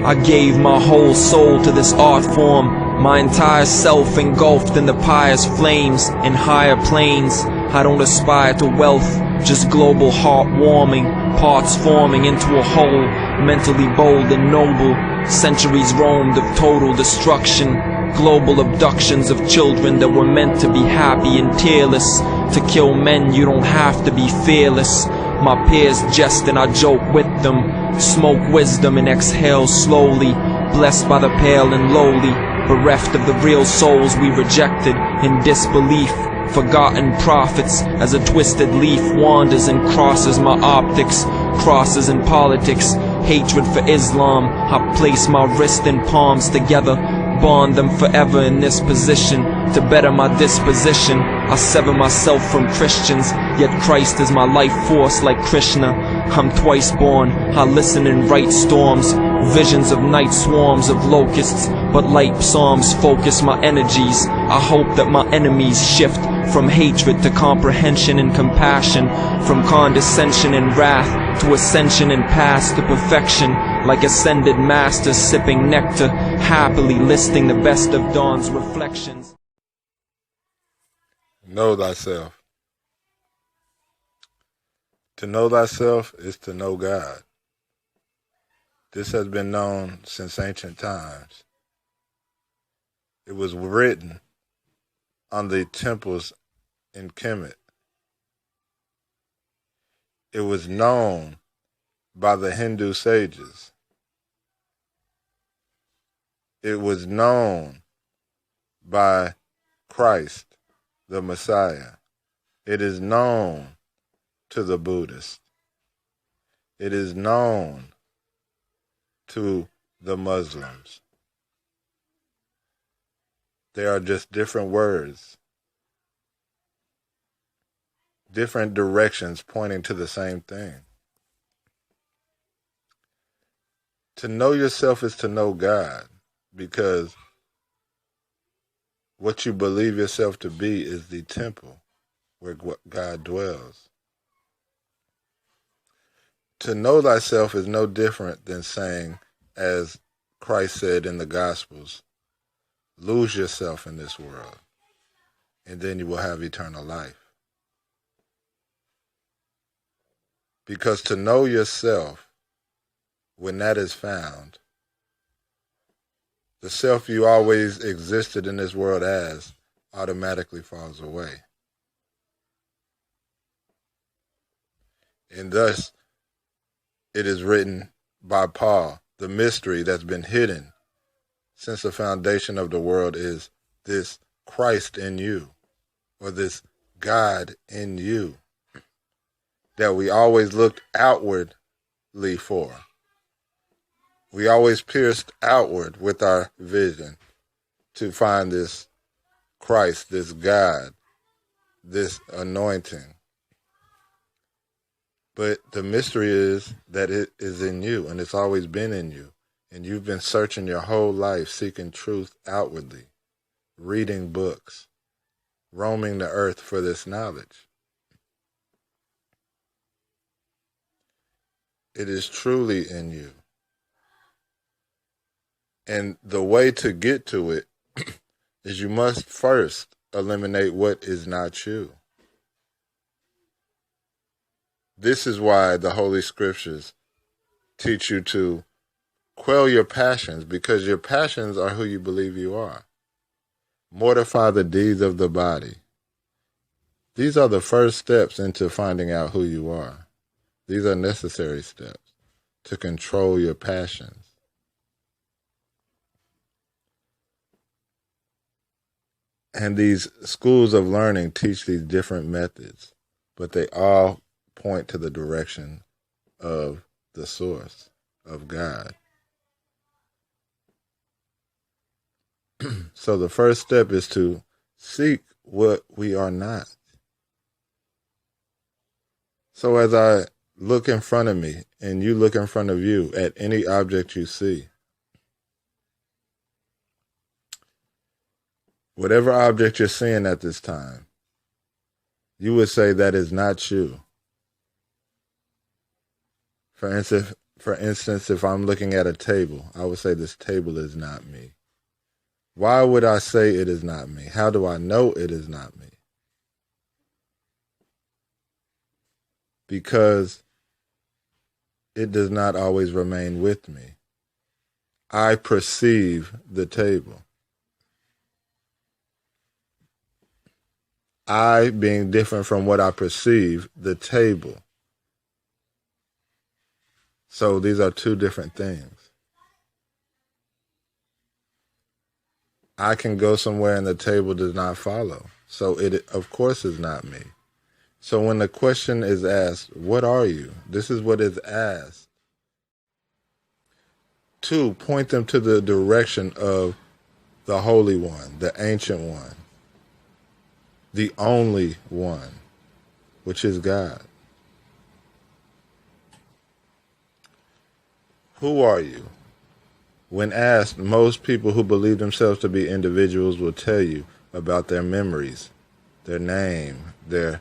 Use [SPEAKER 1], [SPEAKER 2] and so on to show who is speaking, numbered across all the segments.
[SPEAKER 1] I gave my whole soul to this art form, my entire self engulfed in the pious flames in higher planes. I don't aspire to wealth, just global heartwarming, parts forming into a whole, mentally bold and noble. Centuries roamed of total destruction, global abductions of children that were meant to be happy and tearless. To kill men you don't have to be fearless. My peers jest and I joke with them, smoke wisdom and exhale slowly, blessed by the pale and lowly, bereft of the real souls we rejected in disbelief. Forgotten prophets, as a twisted leaf wanders and crosses my optics, crosses in politics, hatred for Islam. I place my wrist and palms together, bond them forever in this position. To better my disposition, I sever myself from Christians, yet Christ is my life force like Krishna. I'm twice born, I listen and write storms, visions of night swarms of locusts, but light psalms focus my energies. I hope that my enemies shift from hatred to comprehension and compassion, from condescension and wrath to ascension and path to perfection, like ascended masters sipping nectar, happily listing the best of dawn's reflections.
[SPEAKER 2] Know thyself. To know thyself is to know God. This has been known since ancient times. It was written on the temples in Kemet. It was known by the Hindu sages. It was known by Christ, the Messiah. It is known to the Buddhists. It is known to the Muslims. They are just different words, different directions pointing to the same thing. To know yourself is to know God, because what you believe yourself to be is the temple where God dwells. To know thyself is no different than saying, as Christ said in the Gospels, lose yourself in this world, and then you will have eternal life. Because to know yourself, when that is found, the self you always existed in this world as automatically falls away. And thus, it is written by Paul, the mystery that's been hidden since the foundation of the world is this Christ in you, or this God in you, that we always looked outwardly for. We always pierced outward with our vision to find this Christ, this God, this anointing. But the mystery is that it is in you, and it's always been in you. And you've been searching your whole life, seeking truth outwardly, reading books, roaming the earth for this knowledge. It is truly in you. And the way to get to it is you must first eliminate what is not you. This is why the Holy Scriptures teach you to quell your passions, because your passions are who you believe you are. Mortify the deeds of the body. These are the first steps into finding out who you are. These are necessary steps to control your passions. And these schools of learning teach these different methods, but they all point to the direction of the source, of God. So the first step is to seek what we are not. So as I look in front of me and you look in front of you at any object you see, whatever object you're seeing at this time, you would say that is not you. For For instance, if I'm looking at a table, I would say this table is not me. Why would I say it is not me? How do I know it is not me? Because it does not always remain with me. I perceive the table. I being different from what I perceive, the table. So these are two different things. I can go somewhere and the table does not follow. So it, of course, is not me. So when the question is asked, what are you? This is what is asked. 2, point them to the direction of the Holy One, the Ancient One, the only One, which is God. Who are you? When asked, most people who believe themselves to be individuals will tell you about their memories, their name, their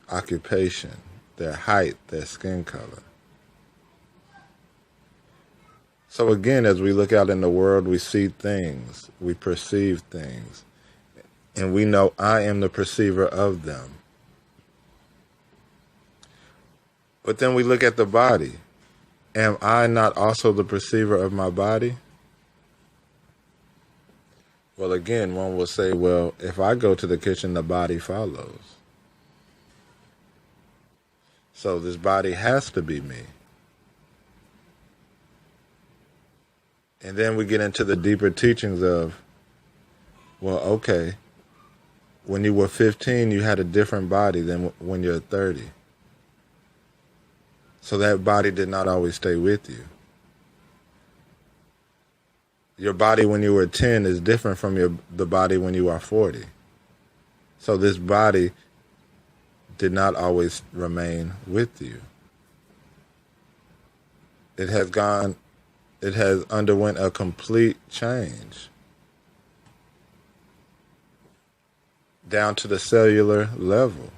[SPEAKER 2] occupation, their height, their skin color. So again, as we look out in the world, we see things, we perceive things, and we know I am the perceiver of them. But then we look at the body. Am I not also the perceiver of my body? Well, again, one will say, well, if I go to the kitchen, the body follows. So this body has to be me. And then we get into the deeper teachings of, well, okay, when you were 15, you had a different body than when you're 30. So that body did not always stay with you. Your body when you were 10 is different from the body when you are 40. So this body did not always remain with you. It has underwent a complete change down to the cellular level,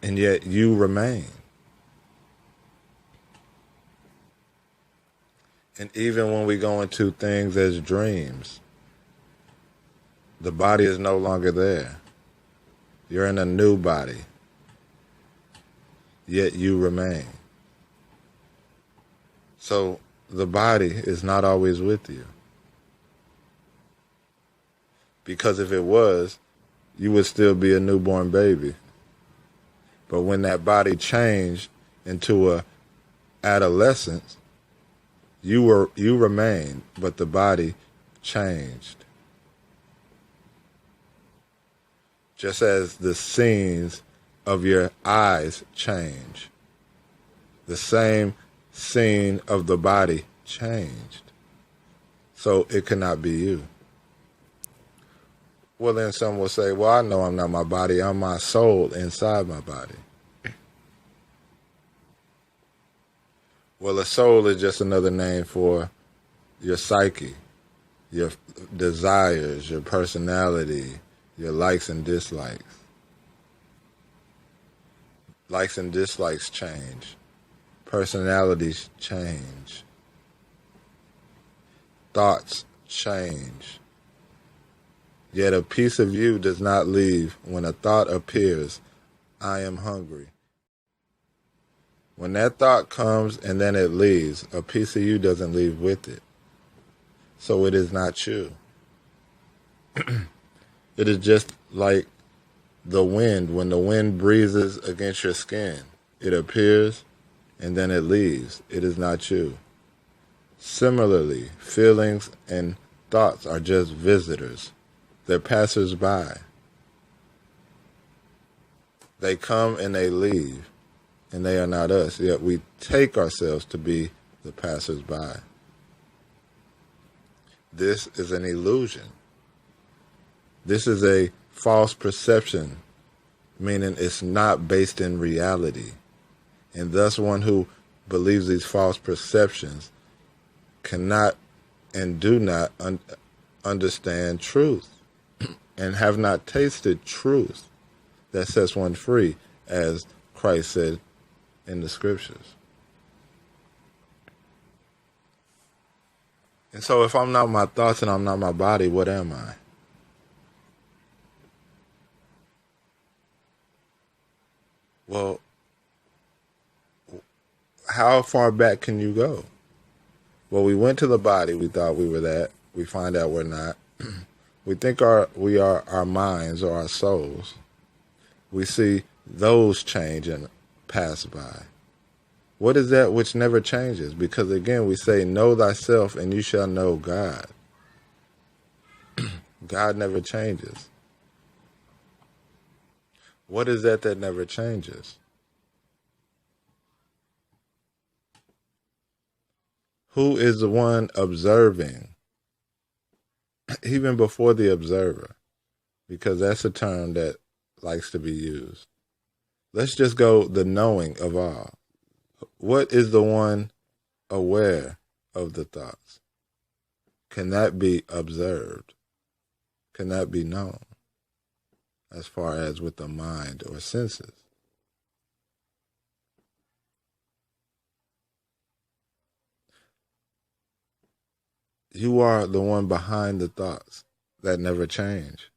[SPEAKER 2] and yet you remain. And even when we go into things as dreams, the body is no longer there. You're in a new body, yet you remain. So the body is not always with you. Because if it was, you would still be a newborn baby. But when that body changed into a adolescence, you remained, but the body changed. Just as the scenes of your eyes change, the same scene of the body changed. So it cannot be you. Well, then some will say, well, I know I'm not my body. I'm my soul inside my body. Well, a soul is just another name for your psyche, your desires, your personality, your likes and dislikes. Likes and dislikes change. Personalities change. Thoughts change. Yet a piece of you does not leave when a thought appears, I am hungry. When that thought comes and then it leaves, a piece of you doesn't leave with it. So it is not you. It is just like the wind. When the wind breezes against your skin, it appears and then it leaves. It is not you. Similarly, feelings and thoughts are just visitors. They're passers-by. They come and they leave, and they are not us. Yet we take ourselves to be the passers-by. This is an illusion. This is a false perception, meaning it's not based in reality. And thus one who believes these false perceptions cannot and do not understand truth and have not tasted truth that sets one free, as Christ said in the scriptures. And so if I'm not my thoughts and I'm not my body, what am I? Well, how far back can you go? Well, we went to the body. We thought we were that. We find out we're not. We think we are our minds or our souls. We see those change and pass by. What is that which never changes? Because again, we say, know thyself and you shall know God. God never changes. What is that that never changes? Who is the one observing, even before the observer? Because that's a term that likes to be used. Let's just go the knowing of all. What is the one aware of the thoughts? Can that be observed? Can that be known? As far as with the mind or senses. You are the one behind the thoughts that never change,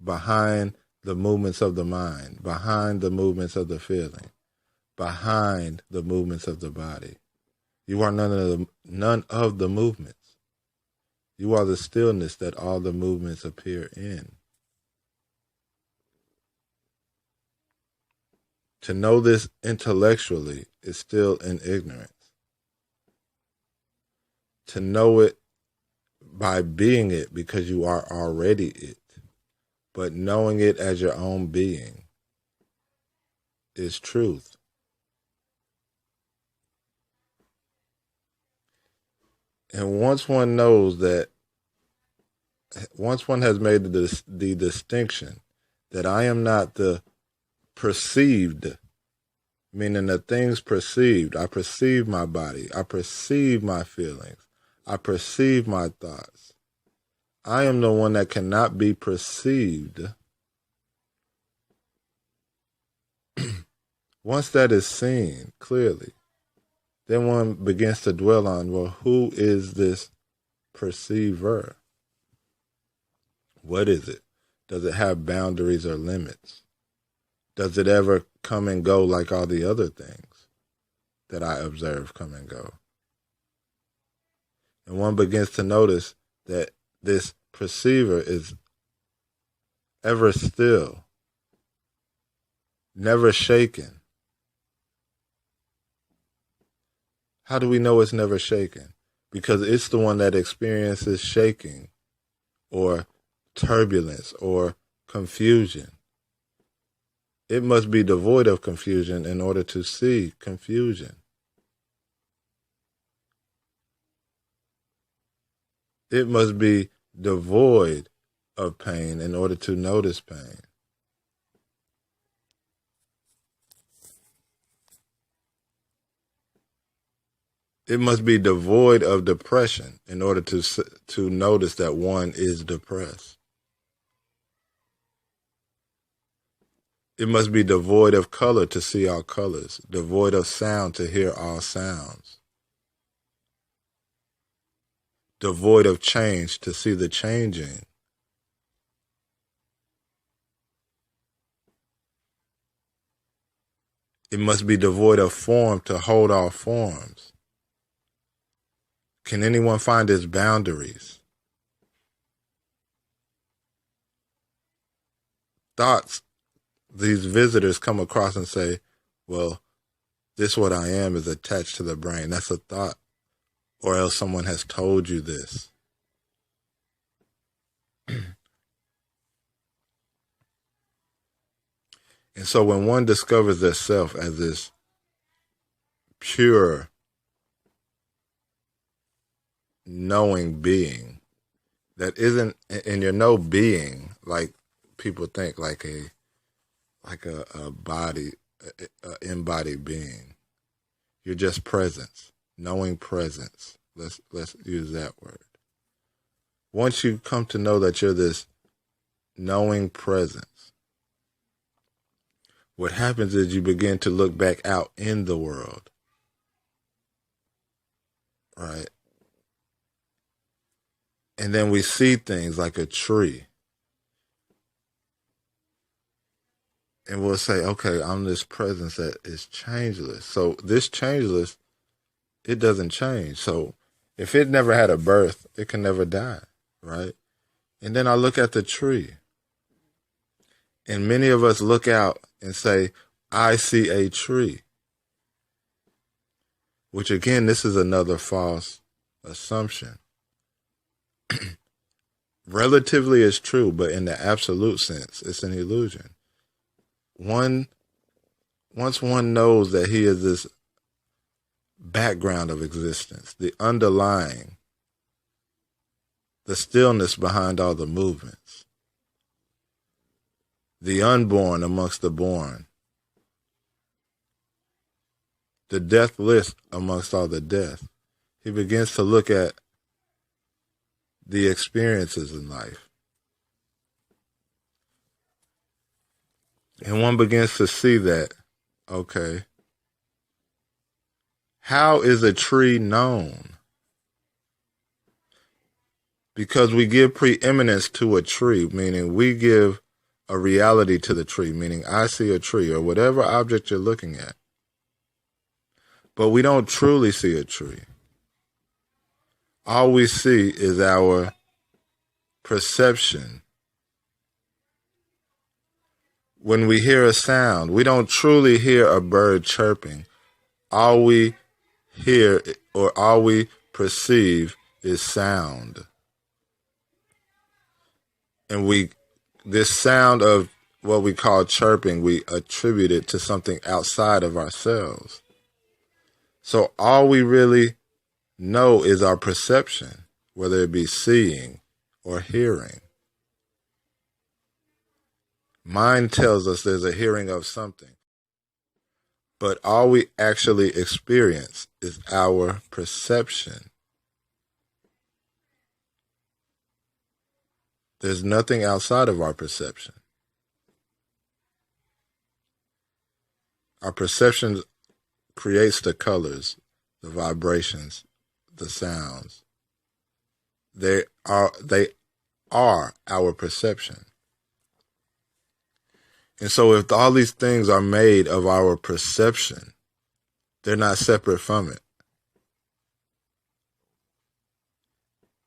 [SPEAKER 2] behind the movements of the mind, behind the movements of the feeling, behind the movements of the body. You are none of the movements. You are the stillness that all the movements appear in. To know this intellectually is still in ignorance. To know it by being it because you are already it, but knowing it as your own being is truth. And once one knows that, once one has made the distinction that I am not the perceived, meaning the things perceived. I perceive my body. I perceive my feelings. I perceive my thoughts. I am the one that cannot be perceived. Once that is seen clearly, then one begins to dwell on, well, who is this perceiver? What is it? Does it have boundaries or limits? Does it ever come and go like all the other things that I observe come and go? And one begins to notice that this perceiver is ever still, never shaken. How do we know it's never shaken? Because it's the one that experiences shaking or turbulence or confusion. It must be devoid of confusion in order to see confusion. It must be devoid of pain in order to notice pain. It must be devoid of depression in order to notice that one is depressed. It must be devoid of color to see all colors, devoid of sound to hear all sounds, devoid of change to see the changing. It must be devoid of form to hold all forms. Can anyone find its boundaries? Thoughts, these visitors come across and say, well, this what I am is attached to the brain. That's a thought. Or else someone has told you this. And so when one discovers their self as this pure, knowing being that isn't, and your no being like people think, like a body, a embodied being. You're just presence, knowing presence. Let's use that word. Once you come to know that you're this knowing presence, what happens is you begin to look back out in the world, right? And then we see things like a tree. And we'll say, okay, I'm this presence that is changeless. So this changeless, it doesn't change. So if it never had a birth, it can never die, right? And then I look at the tree. And many of us look out and say, I see a tree. Which again, this is another false assumption. Relatively it's true, but in the absolute sense, it's an illusion. Once one knows that he is this background of existence, the underlying, the stillness behind all the movements, the unborn amongst the born, the deathless amongst all the death, he begins to look at the experiences in life. And one begins to see that, okay, how is a tree known? Because we give preeminence to a tree, meaning we give a reality to the tree, meaning I see a tree or whatever object you're looking at. But we don't truly see a tree. All we see is our perception. When we hear a sound, we don't truly hear a bird chirping. All we hear or all we perceive is sound. And this sound of what we call chirping, we attribute it to something outside of ourselves. So all we really know is our perception, whether it be seeing or hearing. Mind tells us there's a hearing of something, but all we actually experience is our perception. There's nothing outside of our perception. Our perception creates the colors, the vibrations, the sounds. They are our perception. And so if all these things are made of our perception, they're not separate from it.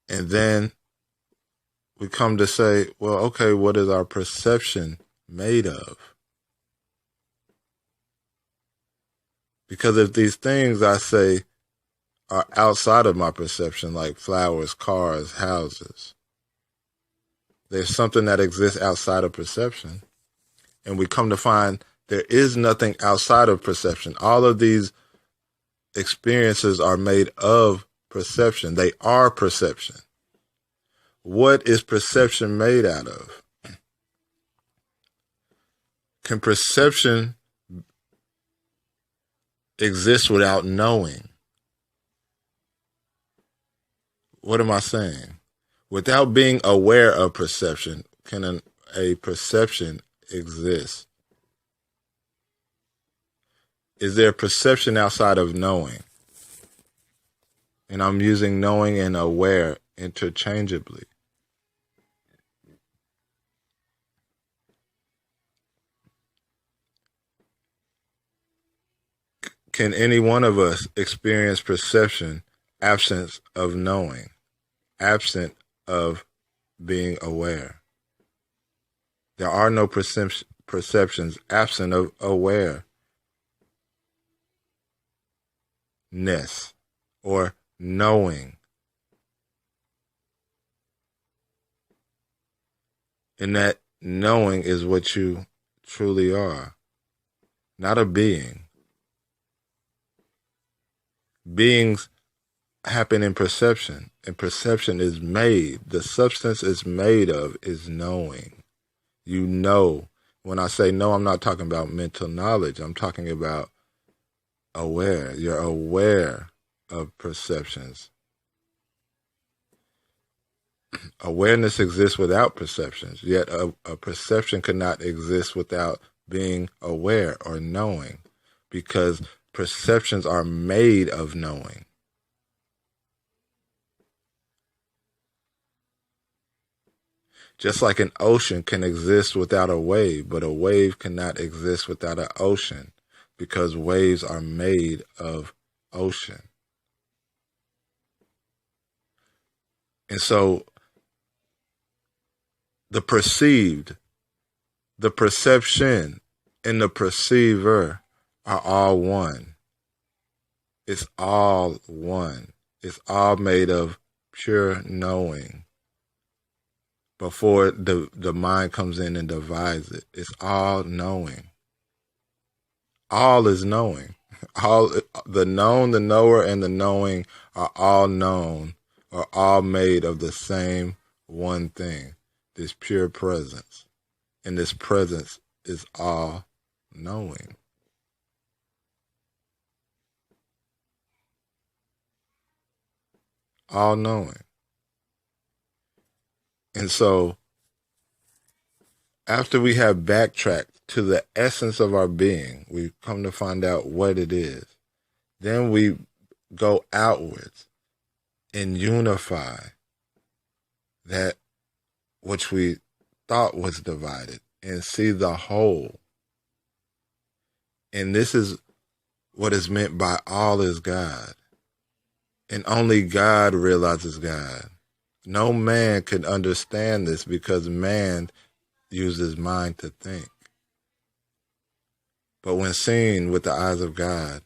[SPEAKER 2] And then we come to say, well, okay, what is our perception made of? Because if these things I say are outside of my perception, like flowers, cars, houses, there's something that exists outside of perception. And we come to find there is nothing outside of perception. All of these experiences are made of perception. They are perception. What is perception made out of? Can perception exist without knowing? What am I saying? Without being aware of perception, can a perception exist? Is there perception outside of knowing? And I'm using knowing and aware interchangeably. Can any one of us experience perception absent of knowing, absent of being aware? There are no perceptions absent of awareness or knowing. And that knowing is what you truly are, not a being. Beings happen in perception, and perception is made. The substance it's made of is knowing. You know. When I say know, I'm not talking about mental knowledge. I'm talking about aware. You're aware of perceptions. Awareness exists without perceptions, yet a perception could not exist without being aware or knowing, because perceptions are made of knowing. Just like an ocean can exist without a wave, but a wave cannot exist without an ocean, because waves are made of ocean. And so the perceived, the perception, and the perceiver are all one. It's all one. It's all made of pure knowing. Before the mind comes in and divides it, it's all knowing. All is knowing. All the known, the knower, and the knowing are all known, are all made of the same one thing, this pure presence. And this presence is all knowing. All knowing. And so, after we have backtracked to the essence of our being, we come to find out what it is. Then we go outwards and unify that which we thought was divided and see the whole. And this is what is meant by all is God. And only God realizes God. No man can understand this because man uses mind to think. But when seen with the eyes of God,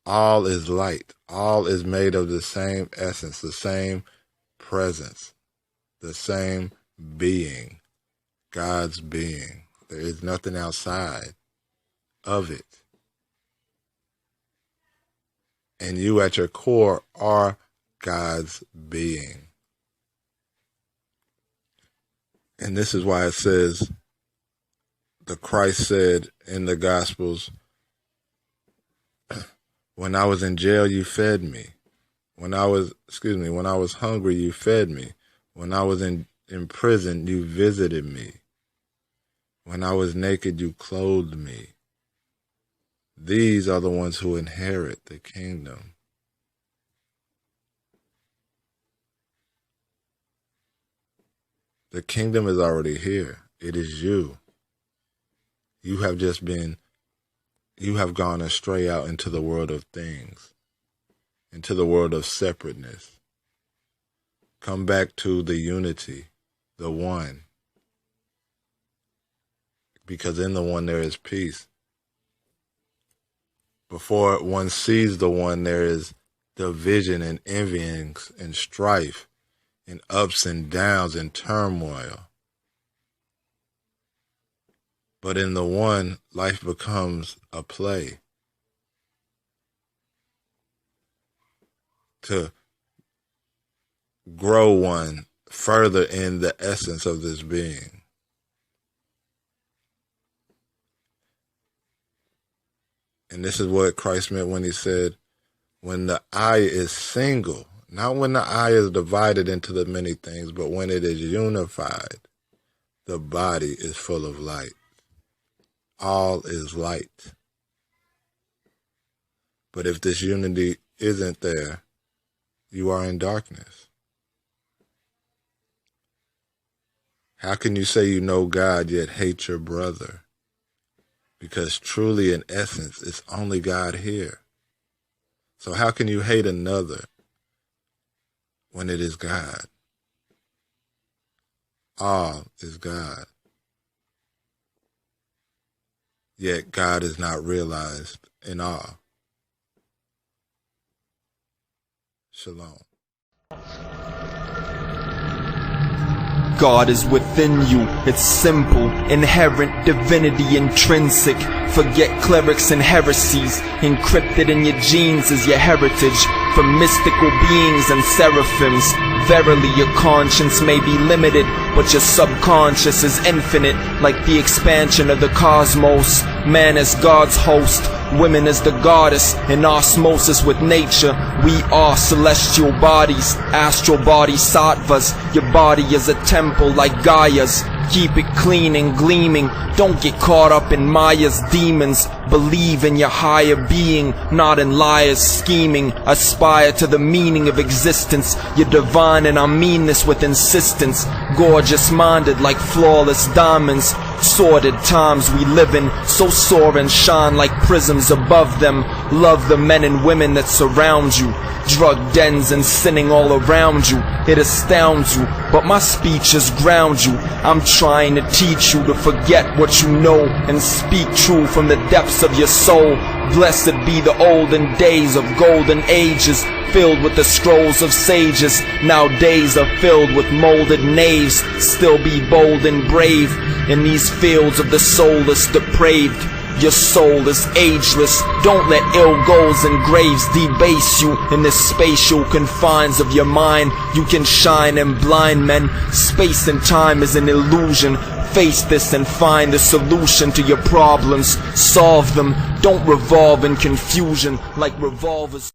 [SPEAKER 2] all is light. All is made of the same essence, the same presence, the same being, God's being. There is nothing outside of it. And you at your core are God's being. And this is why it says, the Christ said in the Gospels, when I was in jail, you fed me. When I was hungry, you fed me. When I was in prison, you visited me. When I was naked, you clothed me. These are the ones who inherit the kingdom. The kingdom is already here. It is you. You have gone astray out into the world of things, into the world of separateness. Come back to the unity, the one. Because in the one there is peace. Before one sees the one, there is division and envyings and strife and ups and downs and turmoil. But in the one, life becomes a play. To grow one further in the essence of this being. And this is what Christ meant when he said, when the eye is single, not when the eye is divided into the many things, but when it is unified, the body is full of light. All is light. But if this unity isn't there, you are in darkness. How can you say you know God yet hate your brother? Because truly, in essence, it's only God here. So how can you hate another when it is God? All is God. Yet God is not realized in all. Shalom.
[SPEAKER 1] God is within you, it's simple, inherent, divinity intrinsic. Forget clerics and heresies, encrypted in your genes is your heritage. From mystical beings and seraphims, verily your conscience may be limited, but your subconscious is infinite, like the expansion of the cosmos. Man is God's host, women is the goddess, in osmosis with nature. We are celestial bodies, astral bodies, sattvas. Your body is a temple like Gaia's. Keep it clean and gleaming. Don't get caught up in Maya's demons. Believe in your higher being, not in liars scheming. Aspire to the meaning of existence. You're divine and I mean this with insistence. Gorgeous minded like flawless diamonds. Sordid times we live in, so soar and shine like prisms above them. Love the men and women that surround you. Drug dens and sinning all around you. It astounds you, but my speeches ground you. I'm trying to teach you to forget what you know and speak true from the depths of your soul. Blessed be the olden days of golden ages, filled with the scrolls of sages. Nowadays are filled with molded knaves. Still be bold and brave in these fields of the soulless depraved. Your soul is ageless. Don't let ill goals and graves debase you. In the spatial confines of your mind, you can shine and blind men. Space and time is an illusion. Face this and find the solution to your problems. Solve them. Don't revolve in confusion like revolvers.